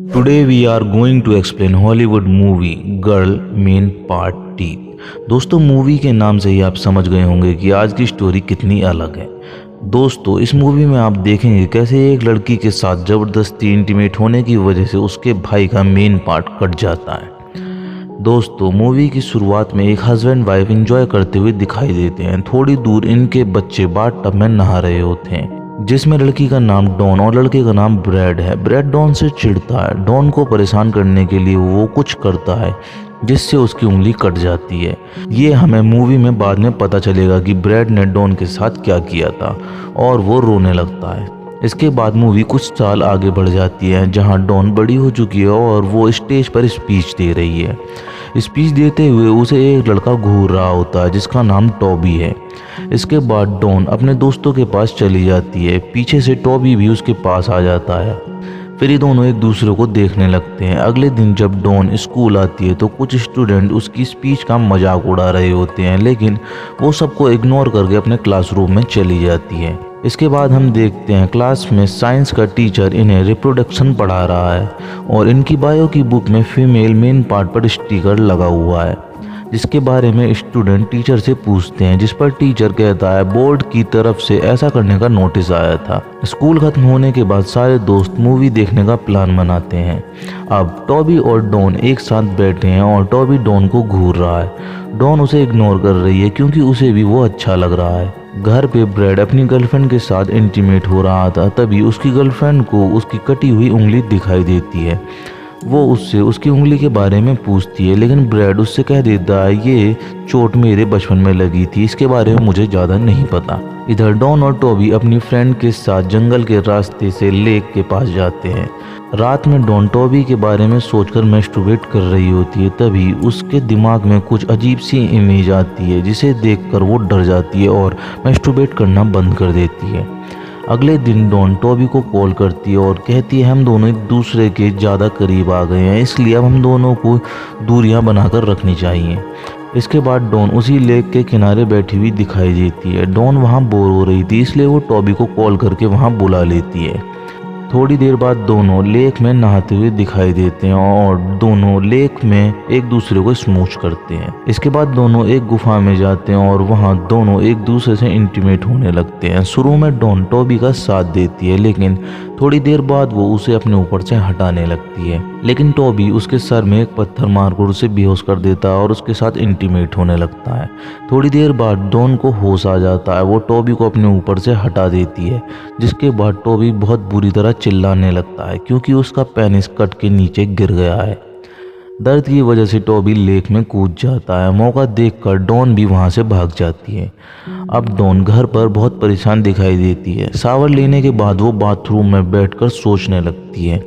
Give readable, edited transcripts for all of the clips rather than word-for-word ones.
Today we are going to explain Hollywood movie Girl Main Part D। दोस्तों movie के नाम से ही आप समझ गए होंगे कि आज की स्टोरी कितनी अलग है। दोस्तों इस मूवी में आप देखेंगे कैसे एक लड़की के साथ ज़बरदस्ती इंटीमेट होने की वजह से उसके भाई का मेन पार्ट कट जाता है। दोस्तों मूवी की शुरुआत में एक हस्बैंड वाइफ एंजॉय करते हुए दिखाई देते हैं। थोड़ी दूर इनके बच्चे बाथ टब में नहा रहे होते हैं जिसमें लड़की का नाम डॉन और लड़के का नाम ब्रैड है। ब्रैड डॉन से चिढ़ता है। डॉन को परेशान करने के लिए वो कुछ करता है जिससे उसकी उंगली कट जाती है। ये हमें मूवी में बाद में पता चलेगा कि ब्रैड ने डॉन के साथ क्या किया था और वो रोने लगता है। इसके बाद मूवी कुछ साल आगे बढ़ जाती है जहां डॉन बड़ी हो चुकी है और वो स्टेज पर स्पीच दे रही है। स्पीच देते हुए उसे एक लड़का घूर रहा होता है जिसका नाम टॉबी है। इसके बाद डॉन अपने दोस्तों के पास चली जाती है। पीछे से टॉबी भी उसके पास आ जाता है। फिर ये दोनों एक दूसरे को देखने लगते हैं। अगले दिन जब डॉन स्कूल आती है तो कुछ स्टूडेंट उसकी स्पीच का मजाक उड़ा रहे होते हैं, लेकिन वो सबको इग्नोर करके अपने क्लासरूम में चली जाती है। इसके बाद हम देखते हैं क्लास में साइंस का टीचर इन्हें रिप्रोडक्शन पढ़ा रहा है और इनकी बायो की बुक में फीमेल मेन पार्ट पर स्टिकर लगा हुआ है जिसके बारे में स्टूडेंट टीचर से पूछते हैं, जिस पर टीचर कहता है बोर्ड की तरफ से ऐसा करने का नोटिस आया था। स्कूल खत्म होने के बाद सारे दोस्त मूवी देखने का प्लान बनाते हैं। अब टॉबी और डॉन एक साथ बैठे हैं और टॉबी डॉन को घूर रहा है। डॉन उसे इग्नोर कर रही है क्योंकि उसे भी वो अच्छा लग रहा है। घर पे ब्रैड अपनी गर्लफ्रेंड के साथ इंटीमेट हो रहा था, तभी उसकी गर्लफ्रेंड को उसकी कटी हुई उंगली दिखाई देती है। वो उससे उसकी उंगली के बारे में पूछती है, लेकिन ब्रैड उससे कह देता है ये चोट मेरे बचपन में लगी थी, इसके बारे में मुझे ज़्यादा नहीं पता। इधर डॉन और टॉबी अपनी फ्रेंड के साथ जंगल के रास्ते से लेक के पास जाते हैं। रात में डॉन टॉबी के बारे में सोचकर मैस्टरबेट कर रही होती है, तभी उसके दिमाग में कुछ अजीब सी इमेज आती है जिसे देखकर वो डर जाती है और मैस्टरबेट करना बंद कर देती है। अगले दिन डॉन टॉबी को कॉल करती है और कहती है हम दोनों एक दूसरे के ज़्यादा करीब आ गए हैं, इसलिए अब हम दोनों को दूरियां बनाकर रखनी चाहिए। इसके बाद डॉन उसी लेक के किनारे बैठी हुई दिखाई देती है। डॉन वहां बोर हो रही थी, इसलिए वो टॉबी को कॉल करके वहां बुला लेती है। थोड़ी देर बाद दोनों लेक में नहाते हुए दिखाई देते हैं और दोनों लेक में एक दूसरे को स्मूच करते हैं। इसके बाद दोनों एक गुफा में जाते हैं और वहां दोनों एक दूसरे से इंटीमेट होने लगते हैं। शुरू में डॉन टॉबी का साथ देती है, लेकिन थोड़ी देर बाद वो उसे अपने ऊपर से हटाने लगती है। लेकिन टॉबी उसके सर में एक पत्थर मारकर उसे बेहोश कर देता है और उसके साथ इंटीमेट होने लगता है। थोड़ी देर बाद डॉन को होश आ जाता है। वो टॉबी को अपने ऊपर से हटा देती है, जिसके बाद टॉबी बहुत बुरी तरह चिल्लाने लगता है क्योंकि उसका पेनिस कट के नीचे गिर गया है। दर्द की वजह से टॉबी लेक में कूद जाता है। मौका देखकर डॉन भी वहां से भाग जाती है। अब डॉन घर पर बहुत परेशान दिखाई देती है। शावर लेने के बाद वो बाथरूम में बैठकर सोचने लगती है।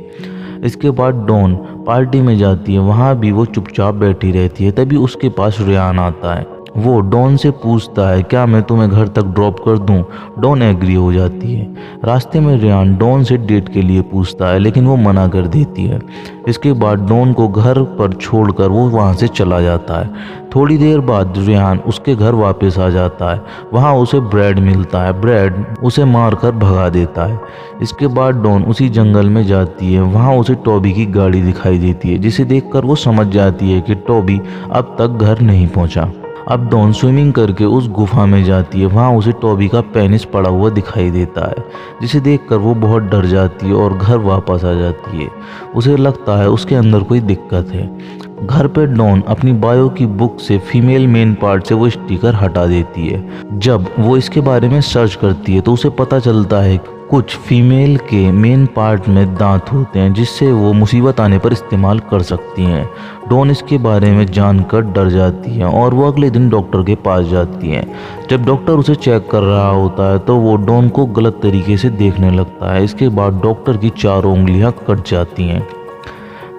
इसके बाद डॉन पार्टी में जाती है। वहां भी वो चुपचाप बैठी रहती है। तभी उसके पास रियान आता है। वो डॉन से पूछता है क्या मैं तुम्हें घर तक ड्रॉप कर दूं? डॉन एग्री हो जाती है। रास्ते में रियान डॉन से डेट के लिए पूछता है, लेकिन वो मना कर देती है। इसके बाद डॉन को घर पर छोड़कर वो वहां से चला जाता है। थोड़ी देर बाद रियान उसके घर वापस आ जाता है। वहां उसे ब्रैड मिलता है। ब्रैड उसे मारकर भगा देता है। इसके बाद डॉन उसी जंगल में जाती है। वहां उसे टॉबी की गाड़ी दिखाई देती है, जिसे देखकर वो समझ जाती है कि टॉबी अब तक घर नहीं पहुंचा। अब डॉन स्विमिंग करके उस गुफा में जाती है। वहाँ उसे टॉबी का पेनिस पड़ा हुआ दिखाई देता है, जिसे देखकर वो बहुत डर जाती है और घर वापस आ जाती है। उसे लगता है उसके अंदर कोई दिक्कत है। घर पे डॉन अपनी बायो की बुक से फीमेल मेन पार्ट से वो स्टिकर हटा देती है। जब वो इसके बारे में सर्च करती है तो उसे पता चलता है कुछ फीमेल के मेन पार्ट में दांत होते हैं जिससे वो मुसीबत आने पर इस्तेमाल कर सकती हैं। डॉन इसके बारे में जानकर डर जाती है और वो अगले दिन डॉक्टर के पास जाती है। जब डॉक्टर उसे चेक कर रहा होता है तो वो डॉन को गलत तरीके से देखने लगता है। इसके बाद डॉक्टर की चारों उंगलियां कट जाती हैं।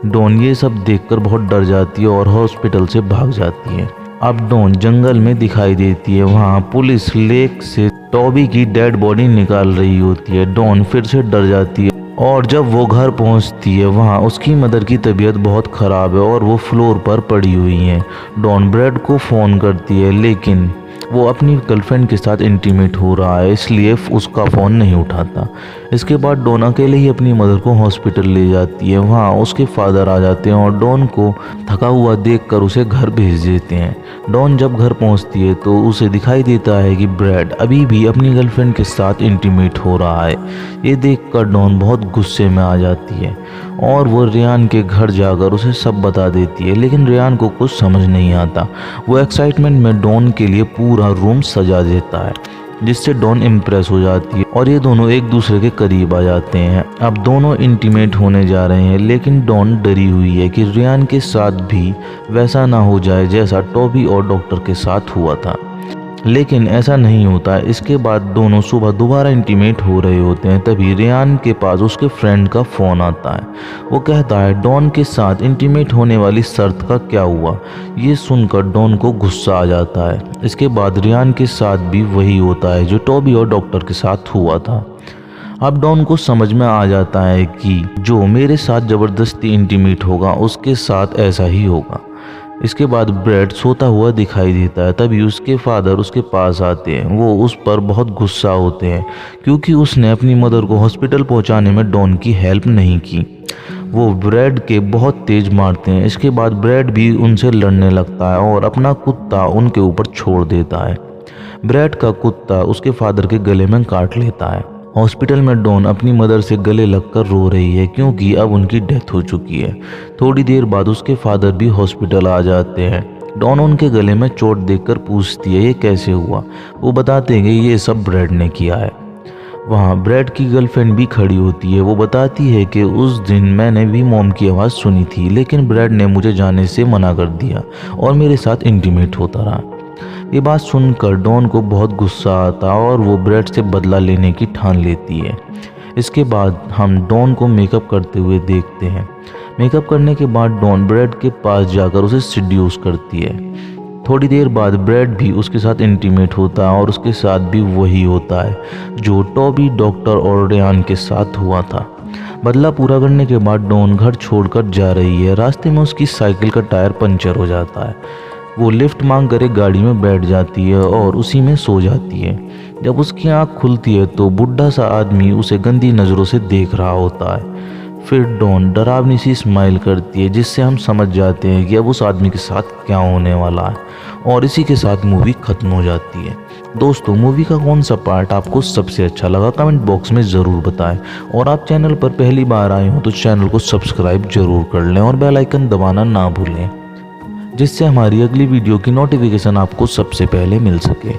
डॉन ये सब देखकर बहुत डर जाती है और हॉस्पिटल से भाग जाती है। अब डॉन जंगल में दिखाई देती है। वहाँ पुलिस लेक से टॉबी की डेड बॉडी निकाल रही होती है। डॉन फिर से डर जाती है और जब वो घर पहुंचती है वहाँ उसकी मदर की तबीयत बहुत ख़राब है और वो फ्लोर पर पड़ी हुई है। डॉन ब्रैड को फ़ोन करती है, लेकिन वो अपनी गर्लफ्रेंड के साथ इंटीमेट हो रहा है, इसलिए उसका फ़ोन नहीं उठाता। इसके बाद डॉन अकेले ही अपनी मदर को हॉस्पिटल ले जाती है। वहाँ उसके फादर आ जाते हैं और डॉन को थका हुआ देखकर उसे घर भेज देते हैं। डॉन जब घर पहुँचती है तो उसे दिखाई देता है कि ब्रैड अभी भी अपनी गर्लफ्रेंड के साथ इंटीमेट हो रहा है। ये देखकर डॉन बहुत गुस्से में आ जाती है और वो रियान के घर जाकर उसे सब बता देती है, लेकिन रियान को कुछ समझ नहीं आता। वो एक्साइटमेंट में डॉन के लिए पूरा रूम सजा देता है, जिससे डॉन इम्प्रेस हो जाती है और ये दोनों एक दूसरे के करीब आ जाते हैं। अब दोनों इंटीमेट होने जा रहे हैं, लेकिन डॉन डरी हुई है कि रियान के साथ भी वैसा ना हो जाए जैसा टॉबी और डॉक्टर के साथ हुआ था। लेकिन ऐसा नहीं होता। इसके बाद दोनों सुबह दोबारा इंटीमेट हो रहे होते हैं। तभी रियान के पास उसके फ्रेंड का फ़ोन आता है। वो कहता है डॉन के साथ इंटीमेट होने वाली शर्त का क्या हुआ। ये सुनकर डॉन को गुस्सा आ जाता है। इसके बाद रियान के साथ भी वही होता है जो टॉबी और डॉक्टर के साथ हुआ था। अब डॉन को समझ में आ जाता है कि जो मेरे साथ ज़बरदस्ती इंटीमेट होगा उसके साथ ऐसा ही होगा। इसके बाद ब्रैड सोता हुआ दिखाई देता है। तभी उसके फादर उसके पास आते हैं। वो उस पर बहुत गुस्सा होते हैं क्योंकि उसने अपनी मदर को हॉस्पिटल पहुंचाने में डॉन की हेल्प नहीं की। वो ब्रैड के बहुत तेज मारते हैं। इसके बाद ब्रैड भी उनसे लड़ने लगता है और अपना कुत्ता उनके ऊपर छोड़ देता है। ब्रैड का कुत्ता उसके फादर के गले में काट लेता है। हॉस्पिटल में डॉन अपनी मदर से गले लगकर रो रही है क्योंकि अब उनकी डेथ हो चुकी है। थोड़ी देर बाद उसके फादर भी हॉस्पिटल आ जाते हैं। डॉन उनके गले में चोट देखकर पूछती है ये कैसे हुआ। वो बताते हैं कि ये सब ब्रैड ने किया है। वहाँ ब्रैड की गर्लफ्रेंड भी खड़ी होती है। वो बताती है कि उस दिन मैंने भी मॉम की आवाज़ सुनी थी, लेकिन ब्रैड ने मुझे जाने से मना कर दिया और मेरे साथ इंटीमेट होता रहा। ये बात सुनकर डॉन को बहुत गुस्सा आता और वो ब्रैड से बदला लेने की ठान लेती है। इसके बाद हम डॉन को मेकअप करते हुए देखते हैं। मेकअप करने के बाद डॉन ब्रैड के पास जाकर उसे सीड्यूस करती है। थोड़ी देर बाद ब्रैड भी उसके साथ इंटीमेट होता है और उसके साथ भी वही होता है जो टॉबी, डॉक्टर और रियान के साथ हुआ था। बदला पूरा करने के बाद डॉन घर छोड़कर जा रही है। रास्ते में उसकी साइकिल का टायर पंचर हो जाता है। वो लिफ्ट मांग कर एक गाड़ी में बैठ जाती है और उसी में सो जाती है। जब उसकी आंख खुलती है तो बुढ़ा सा आदमी उसे गंदी नज़रों से देख रहा होता है। फिर डॉन डरावनी सी स्माइल करती है, जिससे हम समझ जाते हैं कि अब उस आदमी के साथ क्या होने वाला है, और इसी के साथ मूवी खत्म हो जाती है। दोस्तों, मूवी का कौन सा पार्ट आपको सबसे अच्छा लगा कमेंट बॉक्स में ज़रूर बताएं। और आप चैनल पर पहली बार आए हो तो चैनल को सब्सक्राइब जरूर कर लें और बेल आइकन दबाना ना भूलें, जिससे हमारी अगली वीडियो की नोटिफिकेशन आपको सबसे पहले मिल सके।